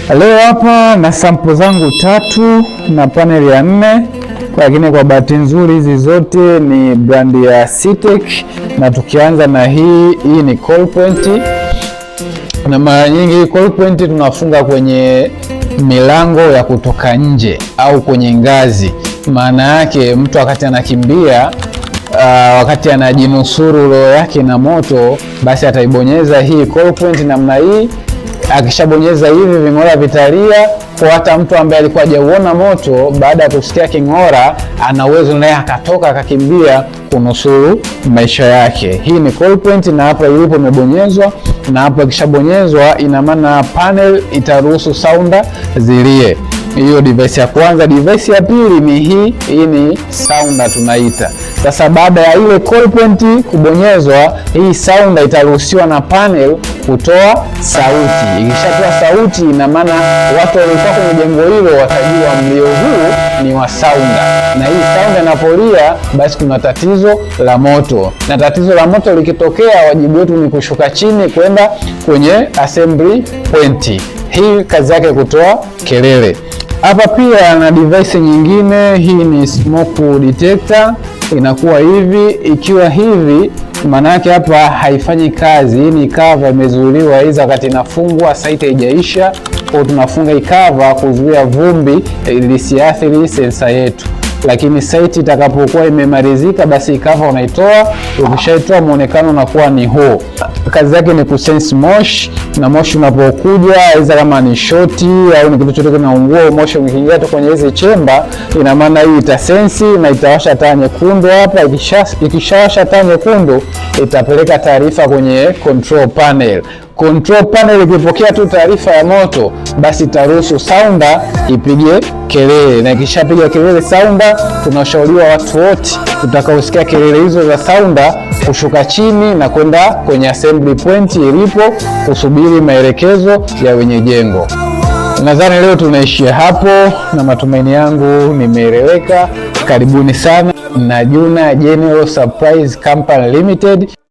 Leo hapa na sample zangu 3 na panel ya 4, lakini kwa bahati nzuri hizi zote ni brand ya Citec, na tukianza na hii ni coil point, na mara nyingi coil point tunafunga kwenye milango ya kutoka nje au kwenye ngazi. Maana yake mtu wakati anakimbia wakati anajinusuru roho yake na moto, basi ataibonyeza hii coil point namna hii. Akishabonyeza hivi ving'ora vitalia, kwa hata mtu ambaye alikuwa hajauona moto, baada ya kusikia king'ora ana uwezo naye akatoka akakimbia kunusuru maisha yake. Hii ni coil point, na hapa ilipo imebonyezwa, na hapa ikishabonyezwa ina maana panel itaruhusu sounder zilie. Hiyo device ya kwanza. Device ya pili ni hii ni sounder tunaita. Sasa baada ya ile coil point kubonyezwa, hii sounder itaruhusiwa na panel kutoa sauti. Ikishatoa sauti, ina maana watu waliokuwa kwenye jengo hilo watajua mlio huu ni wa sounder, na hii sounder inapolia basi kuna tatizo la moto, na tatizo la moto likitokea, wajibu wetu ni kushuka chini kwenda kwenye assembly point. Hii kazi yake kutoa kelele. Hapa pia na device nyingine, hii ni smoke detector. Inakuwa hivi, ikiwa hivi maana yake hapa haifanyi kazi. Hii ni cover imezuiliwa, hizo wakati inafungwa site haijaisha, kwa tunafunga hii cover kuzuia vumbi lisiathiri sensa yetu. Lakini site itakapokuwa imemalizika, basi cover unaitoa. Ukishaitoa muonekano unakuwa ni huu. Kazi yake ni kusense moshi, na moshi unapokuja, aidha kama ni shoti au ni kitu chochote kinaungua, moshi ukiingia tu kwenye hizi chemba, ina maana hii itasensi na itawasha taa nyekundu hapa. Ikishawasha taa nyekundu, itapeleka taarifa kwenye control panel. Control panel ikipokea tu taarifa ya moto, basi taruhusu sounder ipige kelele, na ikishapiga kelele sounder, tunashauriwa watu wote tutakaosikia kelele hizo za sounder kushuka chini na kwenda kwenye assembly point ilipo kusubiri maelekezo ya wenye jengo. Nadhani leo tunaishia hapo, na matumaini yangu nimeeleweka. Karibuni sana na Juna General Surprise Company Limited.